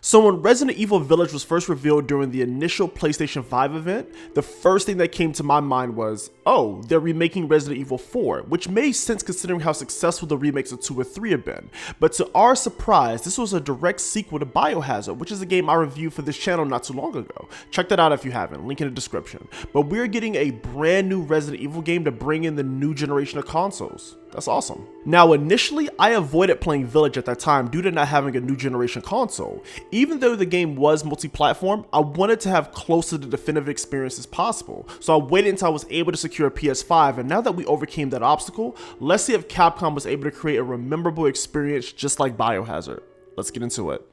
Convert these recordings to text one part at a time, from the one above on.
So when Resident Evil Village was first revealed during the initial PlayStation 5 event, the first thing that came to my mind was, oh, they're remaking Resident Evil 4, which made sense considering how successful the remakes of 2 and 3 have been. But to our surprise, this was a direct sequel to Biohazard, which is a game I reviewed for this channel not too long ago. Check that out if you haven't, link in the description. But we're getting a brand new Resident Evil game to bring in the new generation of consoles. That's awesome. Now initially, I avoided playing Village at that time due to not having a new generation console. Even though the game was multi-platform, I wanted to have close to the definitive experience as possible. So I waited until I was able to secure a PS5, and now that we overcame that obstacle, let's see if Capcom was able to create a memorable experience just like Biohazard. Let's get into it.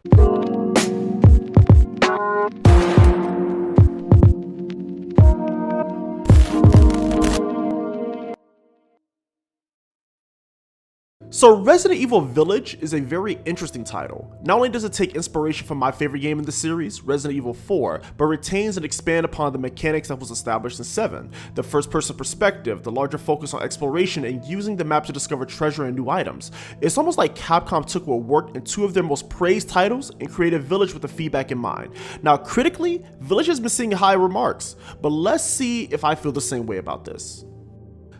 So Resident Evil Village is a very interesting title. Not only does it take inspiration from my favorite game in the series, Resident Evil 4, but retains and expands upon the mechanics that was established in 7. The first-person perspective, the larger focus on exploration, and using the map to discover treasure and new items. It's almost like Capcom took what worked in 2 of their most praised titles and created Village with the feedback in mind. Now critically, Village has been seeing high remarks, but let's see if I feel the same way about this.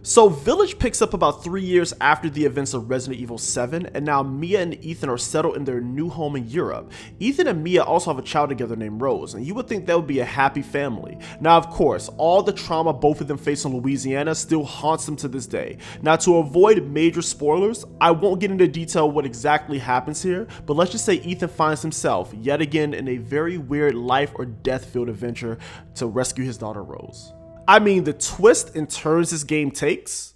So Village picks up about 3 years after the events of Resident Evil 7, and now Mia and Ethan are settled in their new home in Europe. Ethan and Mia also have a child together named Rose, and you would think that would be a happy family. Now of course, all the trauma both of them face in Louisiana still haunts them to this day. Now to avoid major spoilers, I won't get into detail what exactly happens here, but let's just say Ethan finds himself yet again in a very weird life or death filled adventure to rescue his daughter Rose. I mean, the twists and turns this game takes,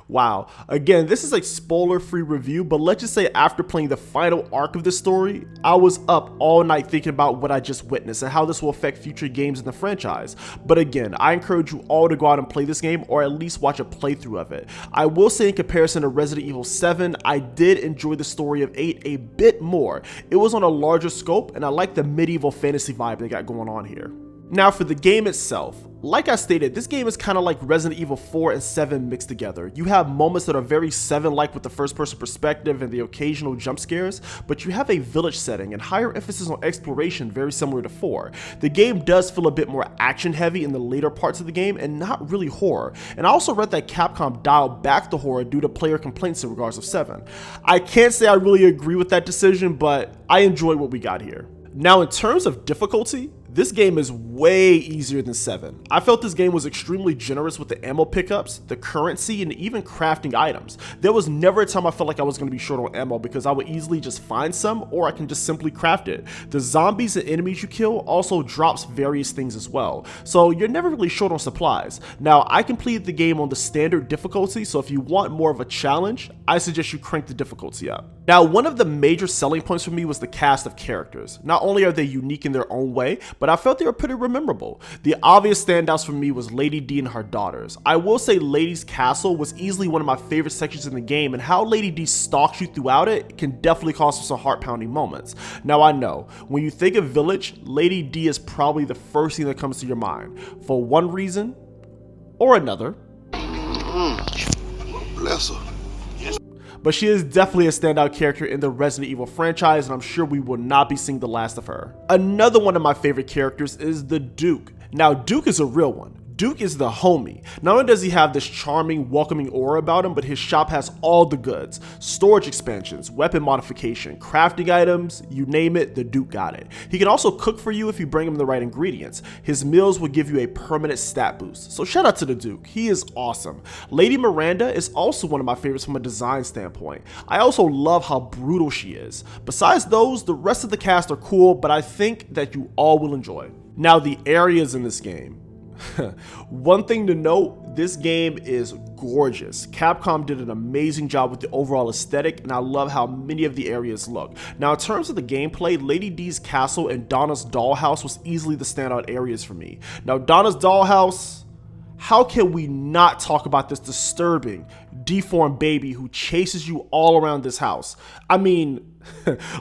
wow. Again, this is a spoiler-free review, but let's just say after playing the final arc of this story, I was up all night thinking about what I just witnessed and how this will affect future games in the franchise. But again, I encourage you all to go out and play this game or at least watch a playthrough of it. I will say in comparison to Resident Evil 7, I did enjoy the story of 8 a bit more. It was on a larger scope and I like the medieval fantasy vibe they got going on here. Now for the game itself, like I stated, this game is kind of like Resident Evil 4 and 7 mixed together. You have moments that are very 7-like with the first person perspective and the occasional jump scares, but you have a village setting and higher emphasis on exploration very similar to 4. The game does feel a bit more action heavy in the later parts of the game and not really horror. And I also read that Capcom dialed back the horror due to player complaints in regards of 7. I can't say I really agree with that decision, but I enjoy what we got here. Now in terms of difficulty, this game is way easier than 7. I felt this game was extremely generous with the ammo pickups, the currency, and even crafting items. There was never a time I felt like I was going to be short on ammo because I would easily just find some or I can just simply craft it. The zombies and enemies you kill also drops various things as well, so you're never really short on supplies. Now I completed the game on the standard difficulty, so if you want more of a challenge, I suggest you crank the difficulty up. Now one of the major selling points for me was the cast of characters. Not only are they unique in their own way, but I felt they were pretty memorable. The obvious standouts for me was Lady D and her daughters. I will say Lady's castle was easily one of my favorite sections in the game, and how Lady D stalks you throughout it can definitely cause for some heart-pounding moments. Now I know, when you think of Village, Lady D is probably the first thing that comes to your mind, for one reason or another. Bless her. But she is definitely a standout character in the Resident Evil franchise, and I'm sure we will not be seeing the last of her. Another one of my favorite characters is the Duke. Now Duke is a real one. Duke is the homie. Not only does he have this charming, welcoming aura about him, but his shop has all the goods. Storage expansions, weapon modification, crafting items, you name it, the Duke got it. He can also cook for you if you bring him the right ingredients. His meals will give you a permanent stat boost. So shout out to the Duke, he is awesome. Lady Miranda is also one of my favorites from a design standpoint. I also love how brutal she is. Besides those, the rest of the cast are cool, but I think that you all will enjoy. Now the areas in this game. One thing to note, this game is gorgeous. Capcom did an amazing job with the overall aesthetic, and I love how many of the areas look. Now in terms of the gameplay, Lady D's castle and Donna's dollhouse was easily the standout areas for me. Now Donna's dollhouse, how can we not talk about this disturbing, deformed baby who chases you all around this house? I mean,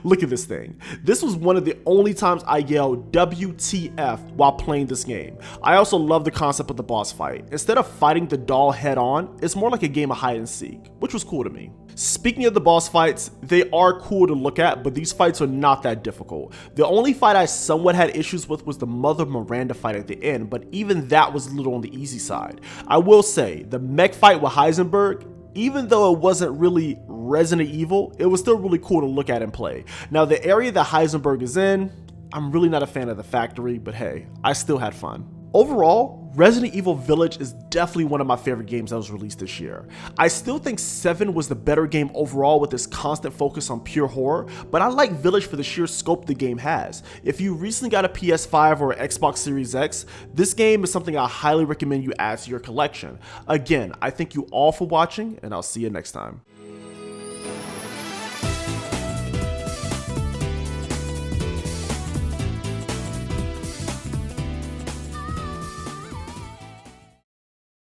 Look at this thing. This was one of the only times I yelled WTF while playing this game. I also love the concept of the boss fight. Instead of fighting the doll head on, it's more like a game of hide and seek, which was cool to me. Speaking of the boss fights, they are cool to look at, but these fights are not that difficult. The only fight I somewhat had issues with was the Mother Miranda fight at the end, but even that was a little on the easy side. I will say, the mech fight with Heisenberg, even though it wasn't really Resident Evil, it was still really cool to look at and play. Now, the area that Heisenberg is in, I'm really not a fan of the factory, but hey, I still had fun. Overall, Resident Evil Village is definitely one of my favorite games that was released this year. I still think 7 was the better game overall with its constant focus on pure horror, but I like Village for the sheer scope the game has. If you recently got a PS5 or Xbox Series X, this game is something I highly recommend you add to your collection. Again, I thank you all for watching, and I'll see you next time.